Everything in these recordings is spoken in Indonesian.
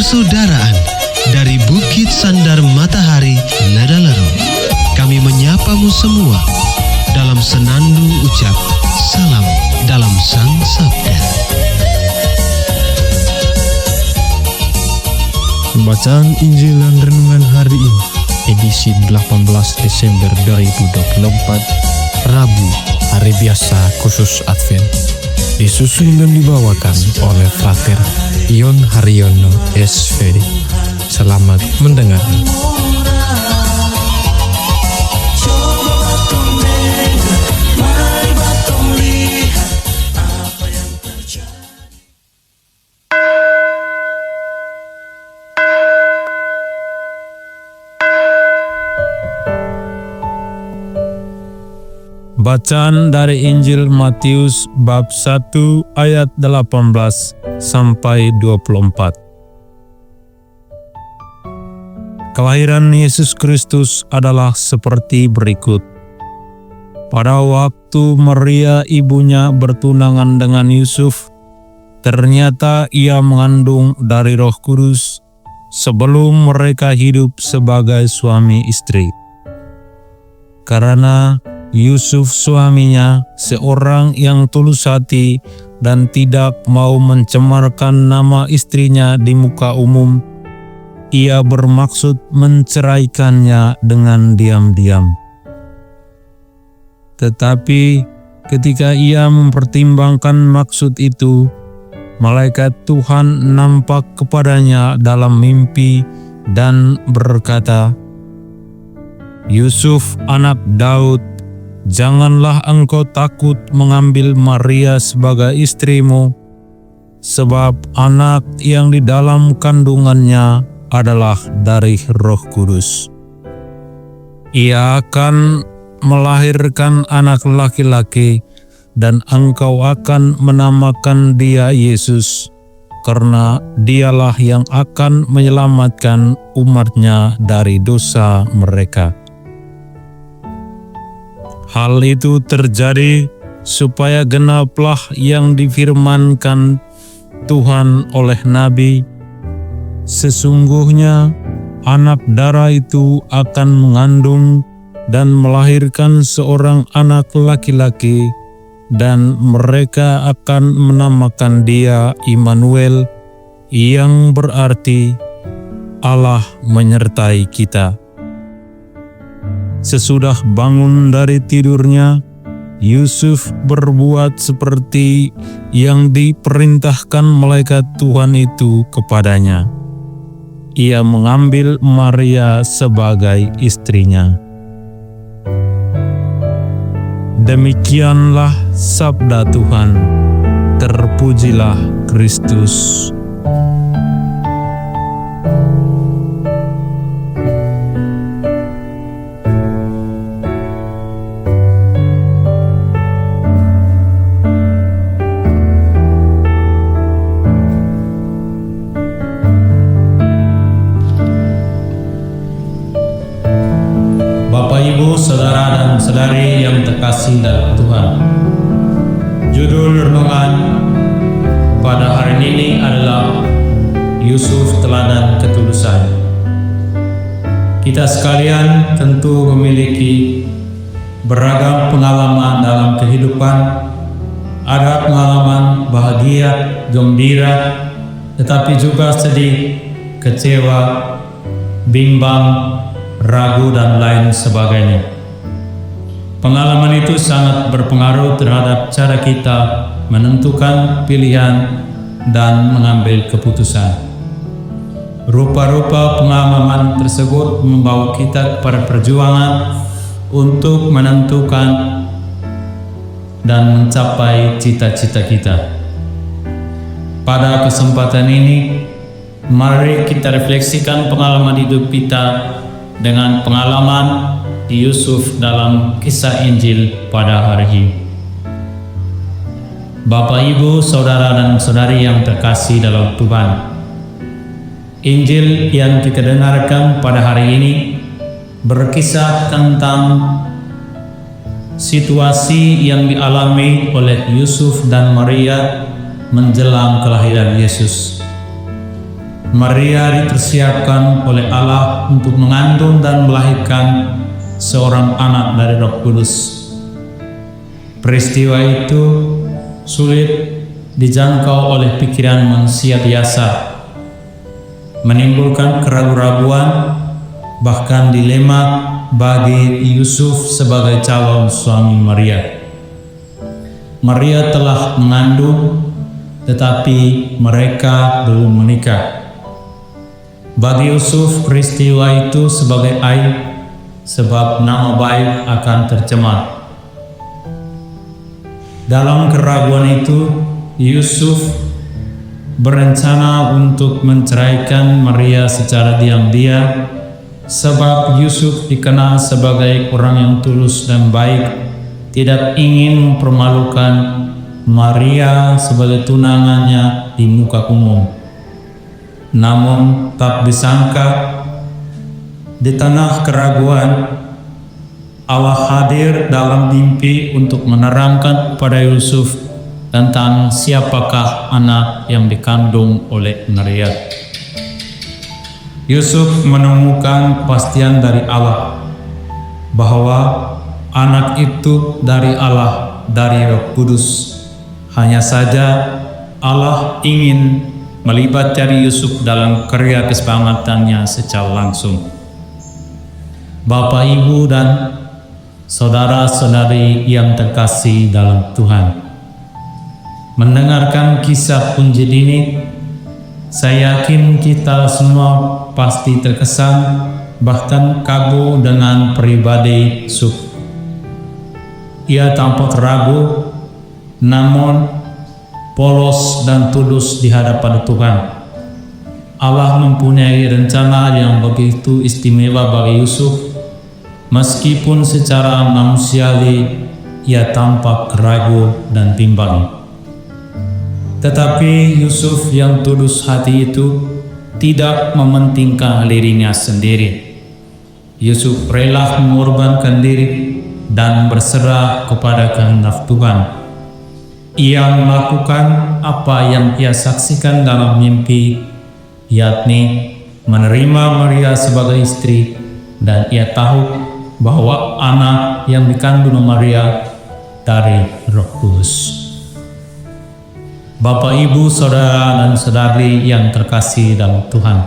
persaudaraan dari Bukit Sandar Matahari Ladalero. Kami menyapamu semua dalam senandung ucap salam dalam Sang Sabda. Bacaan Injil dan Renungan hari ini, edisi 18 Desember 2024, Rabu, hari biasa khusus Advent, disusun dan dibawakan oleh Frater Ion Haryono SVD. Selamat mendengarkan. Bacaan dari Injil Matius bab 1 ayat 18 sampai 24. Kelahiran Yesus Kristus adalah seperti berikut. Pada waktu Maria ibunya bertunangan dengan Yusuf, ternyata ia mengandung dari Roh Kudus sebelum mereka hidup sebagai suami istri. Karena Yusuf suaminya seorang yang tulus hati dan tidak mau mencemarkan nama istrinya di muka umum, ia bermaksud menceraikannya dengan diam-diam. Tetapi ketika ia mempertimbangkan maksud itu, malaikat Tuhan nampak kepadanya dalam mimpi dan berkata, "Yusuf anak Daud, janganlah engkau takut mengambil Maria sebagai istrimu, sebab anak yang di dalam kandungannya adalah dari Roh Kudus. Ia akan melahirkan anak laki-laki, dan engkau akan menamakan dia Yesus, karena dialah yang akan menyelamatkan umatnya dari dosa mereka." Hal itu terjadi supaya genaplah yang difirmankan Tuhan oleh Nabi, "Sesungguhnya anak darah itu akan mengandung dan melahirkan seorang anak laki-laki, dan mereka akan menamakan dia Immanuel, yang berarti Allah menyertai kita." Sesudah bangun dari tidurnya, Yusuf berbuat seperti yang diperintahkan malaikat Tuhan itu kepadanya. Ia mengambil Maria sebagai istrinya. Demikianlah sabda Tuhan. Terpujilah Kristus. Ibu, saudara dan saudari yang terkasih dalam Tuhan, judul renungan pada hari ini adalah Yusuf Teladan Ketulusan. Kita sekalian tentu memiliki beragam pengalaman dalam kehidupan. Ada pengalaman bahagia, gembira, tetapi juga sedih, kecewa, bimbang, ragu, dan lain sebagainya. Pengalaman itu sangat berpengaruh terhadap cara kita menentukan pilihan dan mengambil keputusan. Rupa-rupa pengalaman tersebut membawa kita kepada perjuangan untuk menentukan dan mencapai cita-cita kita. Pada kesempatan ini, mari kita refleksikan pengalaman hidup kita dengan pengalaman di Yusuf dalam kisah Injil pada hari ini. Bapak, Ibu, saudara dan saudari yang terkasih dalam Tuhan, Injil yang kita dengarkan pada hari ini berkisah tentang situasi yang dialami oleh Yusuf dan Maria menjelang kelahiran Yesus. Maria dipersiapkan oleh Allah untuk mengandung dan melahirkan seorang anak dari Roh Kudus. Peristiwa itu sulit dijangkau oleh pikiran manusia biasa, menimbulkan keraguan-raguan, bahkan dilema bagi Yusuf sebagai calon suami Maria. Maria telah mengandung, tetapi mereka belum menikah. Bagi Yusuf, peristiwa itu sebagai aib, sebab nama baik akan tercemar. Dalam keraguan itu, Yusuf berencana untuk menceraikan Maria secara diam-diam, sebab Yusuf dikenal sebagai orang yang tulus dan baik, tidak ingin mempermalukan Maria sebagai tunangannya di muka umum. Namun tak disangka, di tengah keraguan, Allah hadir dalam mimpi untuk menerangkan kepada Yusuf tentang siapakah anak yang dikandung oleh Maria. Yusuf menemukan kepastian dari Allah bahwa anak itu dari Allah, dari Roh Kudus. Hanya saja Allah ingin melibatkan Yusuf dalam karya keselamatannya secara langsung. Bapak, Ibu, dan saudara-saudari yang terkasih dalam Tuhan, mendengarkan kisah Injil ini, saya yakin kita semua pasti terkesan, bahkan kagum dengan pribadi Yusuf. Ia tampak ragu, namun polos dan tulus di hadapan Tuhan. Allah mempunyai rencana yang begitu istimewa bagi Yusuf, meskipun secara manusiawi ia tampak ragu dan bimbang. Tetapi Yusuf yang tulus hati itu tidak mementingkan dirinya sendiri. Yusuf rela mengorbankan diri dan berserah kepada kehendak Tuhan. Ia melakukan apa yang ia saksikan dalam mimpi, yakni menerima Maria sebagai istri, dan ia tahu bahwa anak yang dikandung Maria dari Roh Kudus. Bapak, Ibu, saudara dan saudari yang terkasih dalam Tuhan,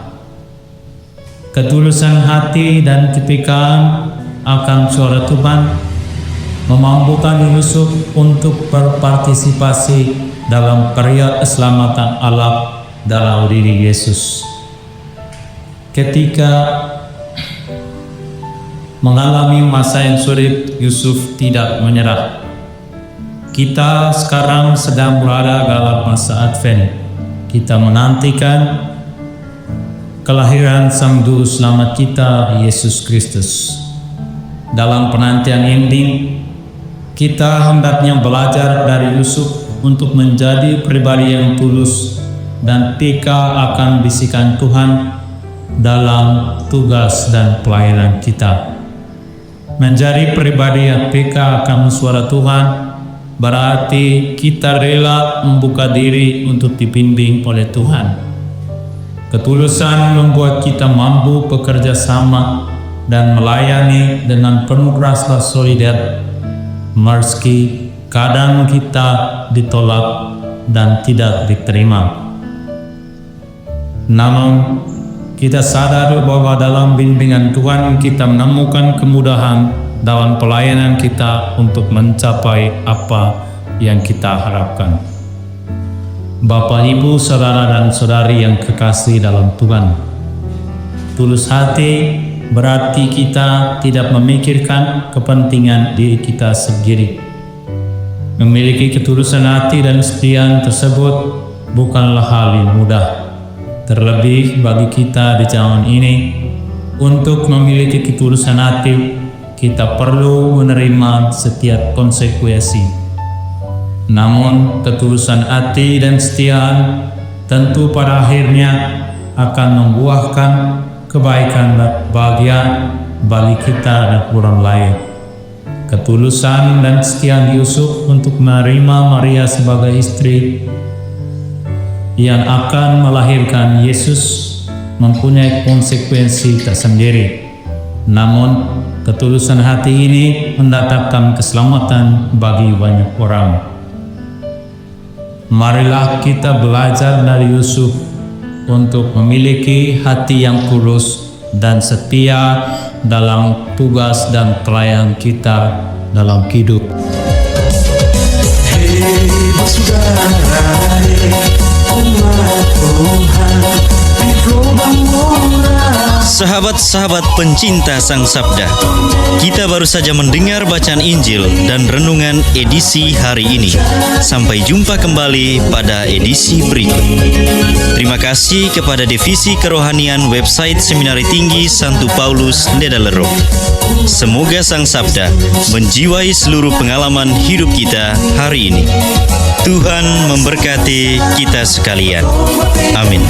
ketulusan hati dan kepekaan akan suara Tuhan memampukan Yusuf untuk berpartisipasi dalam karya keselamatan Allah dalam diri Yesus. Ketika mengalami masa yang sulit, Yusuf tidak menyerah. Kita sekarang sedang berada dalam masa Advent. Kita menantikan kelahiran Sang Juru Selamat kita, Yesus Kristus. Dalam penantian ini, kita hendaknya belajar dari Yusuf untuk menjadi pribadi yang tulus dan peka akan bisikan Tuhan dalam tugas dan pelayanan kita. Menjadi pribadi yang peka akan suara Tuhan berarti kita rela membuka diri untuk dibimbing oleh Tuhan. Ketulusan membuat kita mampu bekerja sama dan melayani dengan penuh rasa solidar, meski kadang kita ditolak dan tidak diterima. Namun kita sadar bahwa dalam bimbingan Tuhan kita menemukan kemudahan dalam pelayanan kita untuk mencapai apa yang kita harapkan. Bapak, Ibu, saudara dan saudari yang kekasih dalam Tuhan, tulus hati berarti kita tidak memikirkan kepentingan diri kita sendiri. Memiliki ketulusan hati dan kesetiaan tersebut bukanlah hal yang mudah. Terlebih bagi kita di zaman ini, untuk memiliki ketulusan hati, kita perlu menerima setiap konsekuensi. Namun, ketulusan hati dan kesetiaan tentu pada akhirnya akan membuahkan kebaikan dan kebahagiaan bagi kita dan orang lain. Ketulusan dan kesetiaan Yusuf untuk menerima Maria sebagai istri yang akan melahirkan Yesus mempunyai konsekuensi tersendiri. Namun, ketulusan hati ini mendatangkan keselamatan bagi banyak orang. Marilah kita belajar dari Yusuf untuk memiliki hati yang tulus dan setia dalam tugas dan pelayanan kita dalam hidup. Sahabat-sahabat pencinta Sang Sabda, kita baru saja mendengar bacaan Injil dan renungan edisi hari ini. Sampai jumpa kembali pada edisi berikut. Terima kasih kepada Divisi Kerohanian website Seminari Tinggi Santo Paulus Ledalerro. Semoga Sang Sabda menjiwai seluruh pengalaman hidup kita hari ini. Tuhan memberkati kita sekalian. Amin.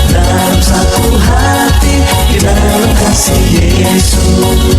Dalam satu hati, di dalam kasih Yesus.